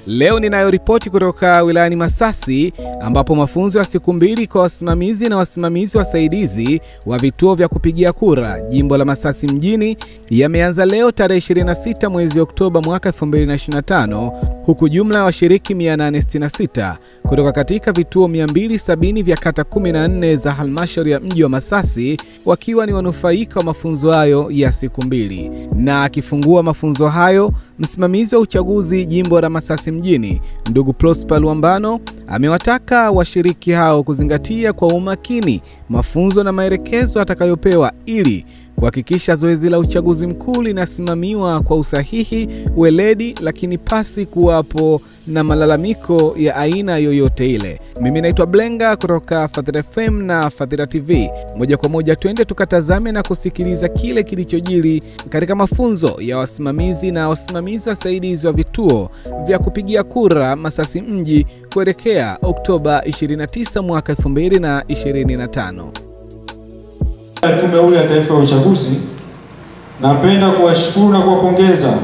Leo ninayo ripoti kutoka wilayani Masasi ambapo mafunzo ya siku 2 kwa wasimamizi na wasimamizi wasaidizi wa vituo vya kupigia kura jimbo la Masasi mjini yameanza leo tarehe 26 mwezi Oktoba mwaka 2025, huku jumla ya washiriki 866 kutoka katika vituo 270 vya kata 14 za halmashauri ya mji wa Masasi wakiwa ni wanufaika wa mafunzo hayo ya siku 2. Na akifungua mafunzo hayo, msimamizi wa uchaguzi jimbo la Masasi mjini, ndugu Prosper Luambano, amewataka washiriki hao kuzingatia kwa umakini mafunzo na maelekezo atakayopewa ili kuhakikisha zoezi la uchaguzi mkuu linasimamiwa kwa usahihi, weledi, lakini pasi kuwapo na malalamiko ya aina yoyote ile. Mimi naitwa Blenga kutoka Fadhila FM na Fadhila TV. Moja kwa moja twende tukatazame na kusikiliza kile kilichojiri katika mafunzo ya wasimamizi na wasimamizi wasaidizi wa vituo vya kupigia kura Masasi mji kuelekea Oktoba 29 mwaka 2025. Tume Huru ya Taifa ya Uchaguzi, napenda kuwashukuru na kuwapongeza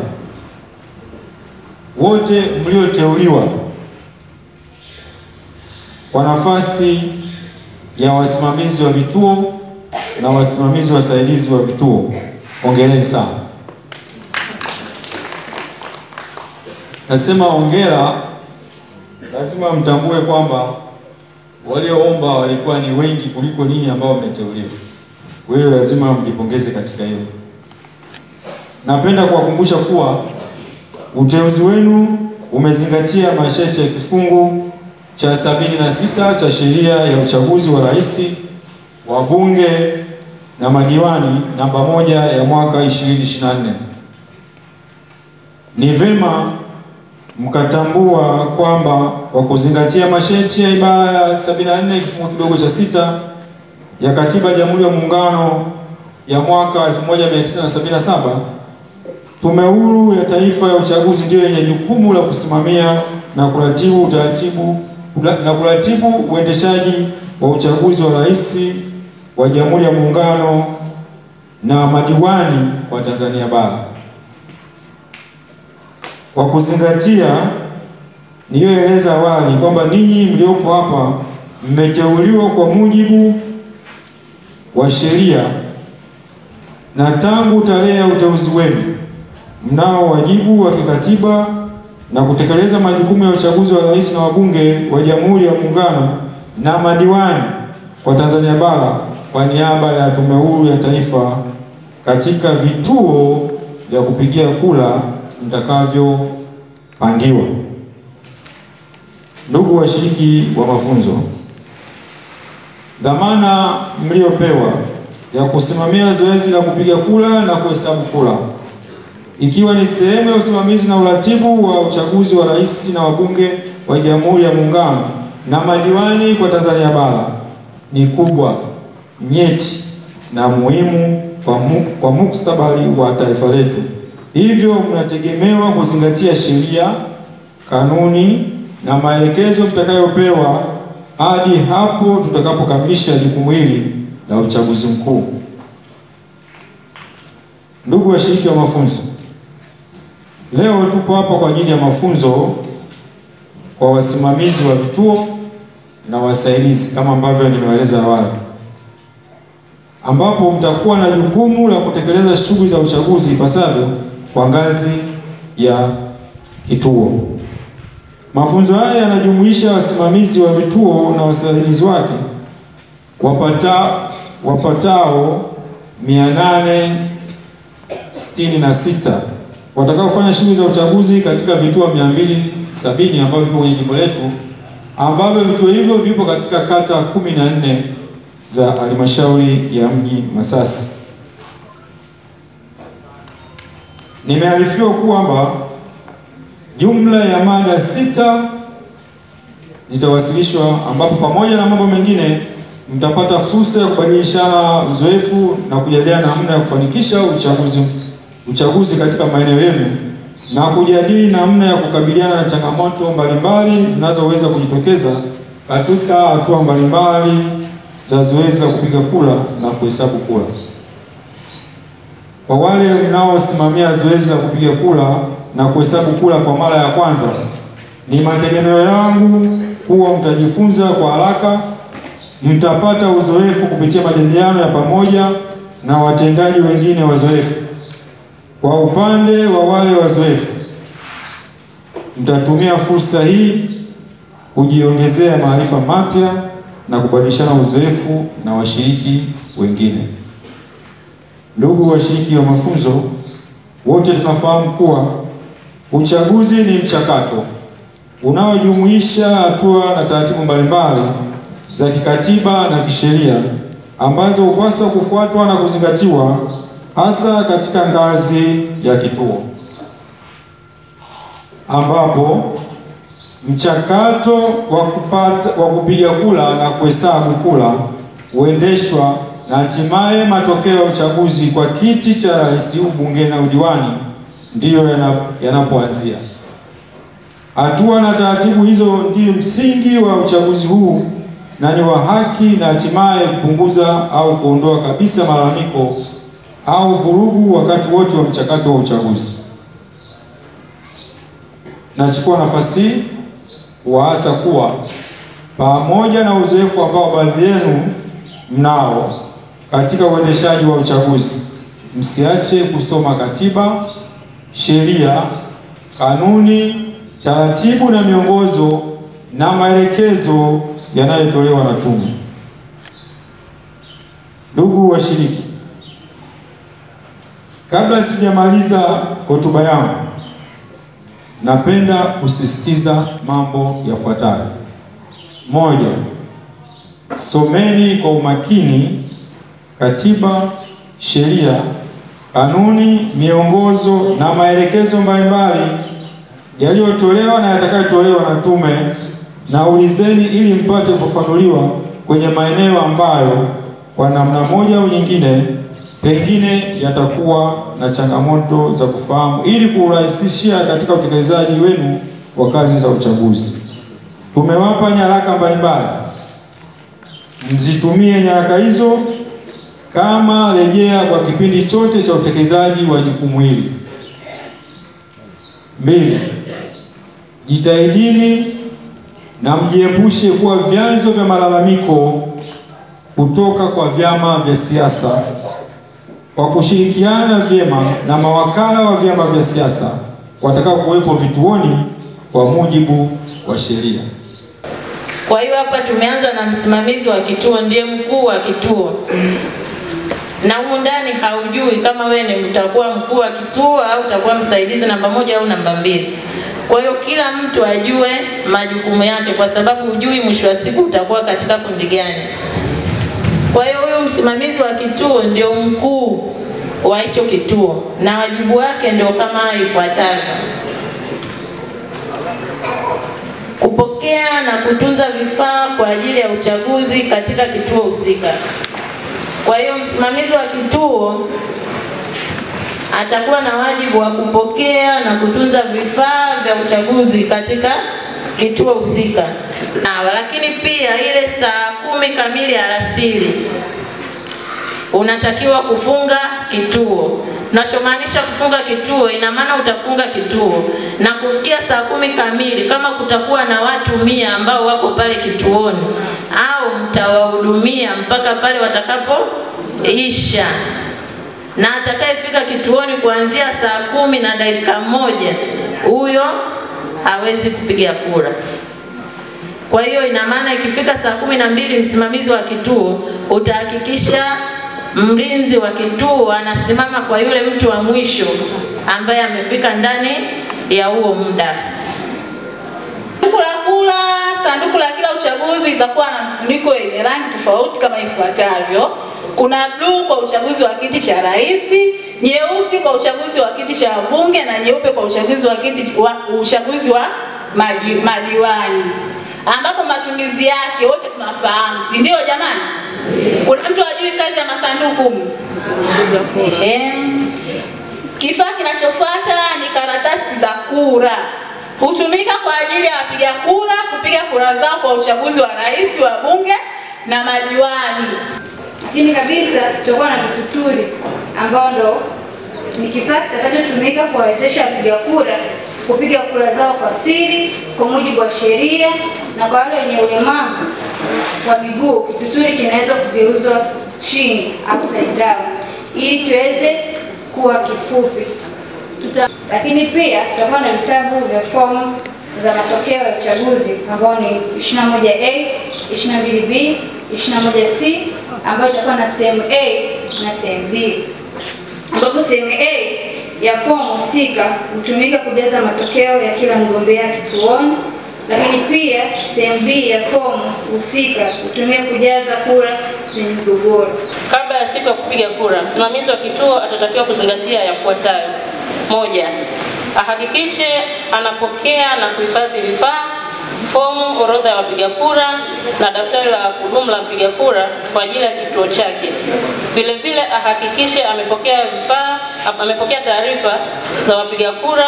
wote mlioteuliwa kwa nafasi ya wasimamizi wa vituo na wasimamizi wasaidizi wa vituo. Hongereni sana. Nasema hongera, lazima mtambue kwamba walioomba walikuwa ni wengi kuliko ninyi ambao mmeteuliwa. Wewe lazima mjipongeze katika hilo. Napenda kuwakumbusha kuwa uteuzi wenu umezingatia masharti ya kifungu cha 76 cha sheria ya uchaguzi wa rais, wa bunge na madiwani namba 1 ya mwaka 2024. Ni vema mkatambua kwamba kwa kuzingatia masharti ya ibara ya 74 kifungu kidogo cha 6 ya Katiba ya Jamhuri ya Muungano ya mwaka 1977, Tume Huru ya Taifa ya Uchaguzi ndio yenye jukumu la kusimamia na kuratibu uendeshaji wa uchaguzi wa rais wa Jamhuri ya Muungano na madiwani wa Tanzania bara. Kwa kuzingatia niliyoeleza awali kwamba ninyi mliopo hapa mmeteuliwa kwa mujibu wa sheria, na tangu tarehe ya uteuzi wenu mnao wajibu wa kikatiba na kutekeleza majukumu ya uchaguzi wa rais na wabunge wa Jamhuri ya Muungano na madiwani kwa Tanzania bara kwa niaba ya Tume Huru ya Taifa katika vituo vya kupigia kura mtakavyopangiwa. Ndugu washiriki wa mafunzo, dhamana mliopewa ya kusimamia zoezi la kupiga kura na kuhesabu kura, ikiwa ni sehemu ya usimamizi na uratibu wa uchaguzi wa rais na wabunge wa Jamhuri ya Muungano na madiwani kwa Tanzania bara, ni kubwa, nyeti na muhimu kwa mustakabali wa taifa letu. Hivyo mnategemewa kuzingatia sheria, kanuni na maelekezo mtakayopewa hadi hapo tutakapokamilisha jukumu hili la uchaguzi mkuu. Ndugu washiriki wa mafunzo, leo tupo hapa kwa ajili ya mafunzo kwa wasimamizi wa vituo na wasaidizi kama ambavyo nimeeleza awali, ambapo mtakuwa na jukumu la kutekeleza shughuli za uchaguzi ipasavyo kwa ngazi ya kituo. Mafunzo haya yanajumuisha wasimamizi wa vituo na wasaidizi wake wapatao 866 watakaofanya shughuli za uchaguzi katika vituo 270 ambavyo vipo kwenye jimbo letu, ambavyo vituo hivyo vipo katika kata 14 za halmashauri ya mji Masasi. Nimearifiwa kwamba jumla ya mada 6 zitawasilishwa, ambapo pamoja na mambo mengine mtapata fursa ya kubadilishana uzoefu na kujadiliana namna ya kufanikisha uchaguzi katika maeneo yenu na kujadili namna ya kukabiliana na changamoto mbalimbali zinazoweza kujitokeza katika hatua mbalimbali za zoezi la kupiga kura na kuhesabu kura. Kwa wale mnaosimamia zoezi la kupiga kura na kuhesabu kura kwa mara ya kwanza, Ni mategemeo yangu kuwa mtajifunza kwa haraka, mtapata uzoefu kupitia majadiliano ya pamoja na watendaji wengine wazoefu. Kwa upande wa wale wazoefu, mtatumia fursa hii kujiongezea maarifa mapya na kubadilishana uzoefu na washiriki wengine. Ndugu washiriki wa mafunzo, wote tunafahamu kuwa uchaguzi ni mchakato unaojumuisha hatua na taratibu mbalimbali za kikatiba na kisheria ambazo hupaswa kufuatwa na kuzingatiwa hasa katika ngazi ya kituo, ambapo mchakato wa kupiga kura na kuhesabu kura huendeshwa na hatimaye matokeo ya uchaguzi kwa kiti cha rais, ubunge na udiwani ndiyo yanapoanzia. Hatua na taratibu hizo ndio msingi wa uchaguzi huu na ni wa haki, na hatimaye kupunguza au kuondoa kabisa malalamiko au vurugu wakati wote wa mchakato wa uchaguzi. Nachukua nafasi hii kuwaasa kuwa pamoja na uzoefu ambao baadhi yenu mnao katika uendeshaji wa uchaguzi, msiache kusoma katiba, sheria, kanuni, taratibu na miongozo na maelekezo yanayotolewa na tume. Ndugu washiriki, kabla sijamaliza hotuba yangu, napenda kusisitiza mambo yafuatayo. Moja, someni kwa umakini katiba, sheria, kanuni, miongozo na maelekezo mbalimbali yaliyotolewa na yatakayotolewa na tume, na ulizeni ili mpate kufafanuliwa kwenye maeneo ambayo kwa namna moja au nyingine pengine yatakuwa na changamoto za kufahamu, ili kurahisishia katika utekelezaji wenu wa kazi za uchaguzi. Tumewapa nyaraka mbalimbali, mzitumie nyaraka hizo kama rejea kwa kipindi chote cha utekelezaji wa jukumu hili. 2. Jitahidini na mjiepushe kuwa vyanzo vya malalamiko kutoka kwa vyama vya siasa kwa kushirikiana vyema na mawakala wa vyama vya siasa watakao kuwepo vituoni kwa mujibu wa sheria. Kwa hiyo hapa tumeanza na msimamizi wa kituo, ndiye mkuu wa kituo. Na humu ndani haujui kama wewe ni utakuwa mkuu wa kituo au utakuwa msaidizi namba 1 au namba 2. Kwa hiyo kila mtu ajue majukumu yake, kwa sababu hujui mwisho wa siku utakuwa katika kundi gani. Kwa hiyo huyu msimamizi wa kituo ndio mkuu wa hicho kituo na wajibu wake ndio kama ifuatavyo: kupokea na kutunza vifaa kwa ajili ya uchaguzi katika kituo husika. Kwa hiyo msimamizi wa kituo atakuwa na wajibu wa kupokea na kutunza vifaa vya uchaguzi katika kituo husika. Lakini pia ile saa 10 kamili alasiri unatakiwa kufunga kituo. Nachomaanisha kufunga kituo, ina maana utafunga kituo na kufikia saa 10 kamili, kama kutakuwa na watu 100 ambao wako pale kituoni, au mtawahudumia mpaka pale watakapoisha. Na atakayefika kituoni kuanzia saa 10 na dakika 1, huyo hawezi kupiga kura. Kwa hiyo ina maana ikifika saa 12 msimamizi wa kituo utahakikisha mlinzi wa kituo anasimama kwa yule mtu wa mwisho ambaye amefika ndani ya huo muda. Sanduku la kila uchaguzi itakuwa na mfuniko yenye rangi tofauti kama ifuatavyo: kuna bluu kwa uchaguzi wa kiti cha rais, nyeusi kwa uchaguzi wa kiti cha bunge na nyeupe kwa uchaguzi wa madiwani, ambapo matumizi yake wote tunafahamu, si ndio jamani? Kuna mtu ajui kazi ya masanduku? Kifaa kinachofuata ni karatasi za kura. Hutumika kwa ajili ya wapiga kura kupiga kura zao kwa uchaguzi wa rais, wa bunge na madiwani. Lakini kabisa tutakuwa na vituturi ambao ndo ni kifaa kitakachotumika kuwawezesha wapiga kura kupiga kura zao kwa siri kwa mujibu wa sheria, na kwa wale wenye ulemavu wa miguu kituturi kinaweza kugeuzwa chini upside down ili kiweze kuwa kifupi. Lakini pia tutakuwa na vitabu vya fomu za matokeo ya uchaguzi ambao ni 21A, 22B, 21C ambayo itakuwa na sehemu A na sehemu B, ambapo sehemu A ya fomu husika hutumika kujaza matokeo ya kila mgombea kituoni, lakini pia sehemu B ya fomu husika hutumika kujaza kura zenye mgogoro. Kabla ya siku ya kupiga kura, msimamizi wa kituo atatakiwa kuzingatia yafuatayo: moja, ahakikishe anapokea na kuhifadhi vifaa, fomu, orodha ya wapiga kura na daftari la kudumu la mpiga kura kwa ajili ya kituo chake. Vile vile ahakikishe amepokea taarifa za wapiga kura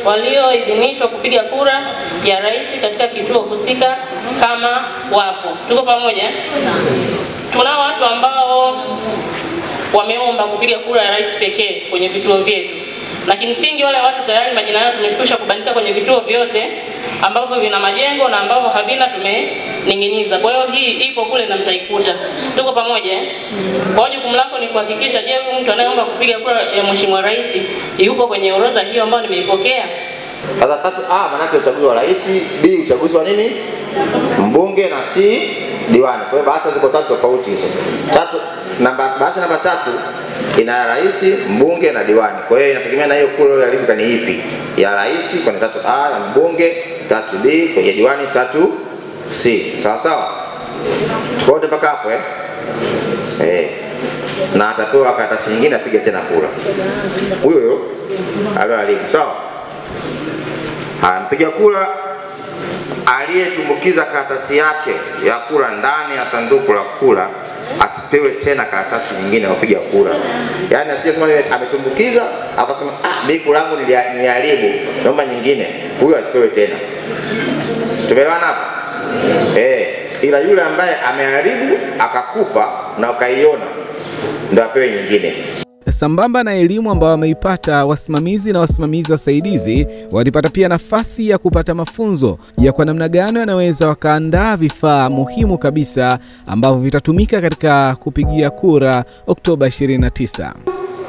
walioidhinishwa kupiga kura ya rais katika kituo husika kama wapo. Tuko pamoja? Tunao watu ambao wameomba kupiga kura ya rais pekee kwenye vituo vyetu, na kimsingi wale watu tayari majina yao tumeshukisha kubandika kwenye vituo vyote ambavyo vina majengo na ambavyo havina tumening'iniza. Kwa hiyo hii ipo kule na mtaikuta. Tuko pamoja? Kwa jukumu lako ni kuhakikisha, je, mtu anayeomba kupiga kura ya Mheshimiwa Rais yupo kwenye orodha hiyo ambayo nimeipokea? Sasa 3A maana yake uchaguzi wa rais, B uchaguzi wa nini? Mbunge, na C diwani. Kwa hiyo bahasha ziko 3 tofauti hizo. Bahasha namba 3 ina rais, mbunge na diwani. Kwa hiyo inategemea na hiyo kura ya lipi ni ipi. Ya rais kwa 3A, ya mbunge 3B, kwa diwani 3C. Sawa sawa? Tuko wote mpaka hapo na atapewa karatasi nyingine apige tena kura. Huyo alimu. Sawa? Mpiga kura aliyetumbukiza karatasi yake ya kura ndani ya sanduku la kura asipewe tena karatasi nyingine ya kupiga kura. Yaani asiyesema ametumbukiza akasema mimi kura yangu niliharibu, naomba nyingine, huyo asipewe tena. Tumeelewana hapa? Ila yule ambaye ameharibu akakupa na ukaiona ndio apewe nyingine. Sambamba na elimu ambayo wameipata, wasimamizi na wasimamizi wasaidizi walipata pia nafasi ya kupata mafunzo ya kwa namna gani wanaweza wakaandaa vifaa muhimu kabisa ambavyo vitatumika katika kupigia kura Oktoba 29.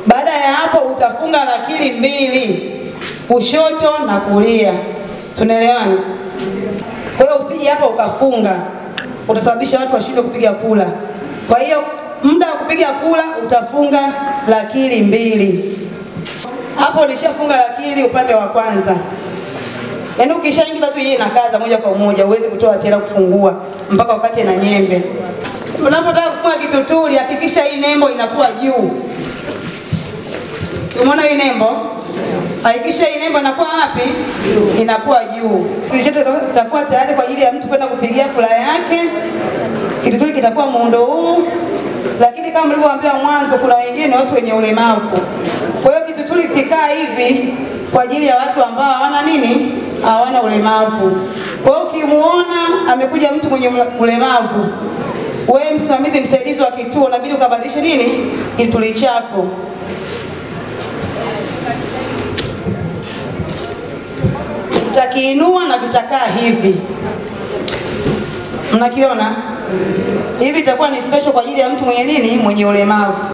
Baada ya hapo utafunga lakili mbili, kushoto na kulia. Tunaelewana? Kwa hiyo usije hapa ukafunga, utasababisha watu washindwe kupiga kura. Kwa hiyo muda wa kupiga kura utafunga lakili mbili. Hapo ulishafunga lakili upande wa kwanza. Yaani ukishaingiza tu hii inakaza moja kwa moja, uweze kutoa tena kufungua mpaka wakati na nyembe. Unapotaka kufunga kituturi hakikisha hii nembo inakuwa juu. Umeona hii nembo? Hakikisha hii nembo inakuwa wapi? Inakuwa juu. Kisha tutakuwa tayari kwa ajili ya mtu kwenda kupigia kura yake. Kituturi kitakuwa muundo huu. Lakini kama mlivyowaambia mwanzo, kuna wengine watu wenye ulemavu. Kwa hiyo kituturi kikaa hivi kwa ajili ya watu ambao hawana nini? Hawana ulemavu. Kwa hiyo ukimuona amekuja mtu mwenye ulemavu, wewe msimamizi msaidizi wa kituo unabidi ukabadilishe nini? Kituturi chako. Utakiinua na kitakaa hivi. Mnakiona? Hivi itakuwa ni special kwa ajili ya mtu mwenye nini? Mwenye ulemavu.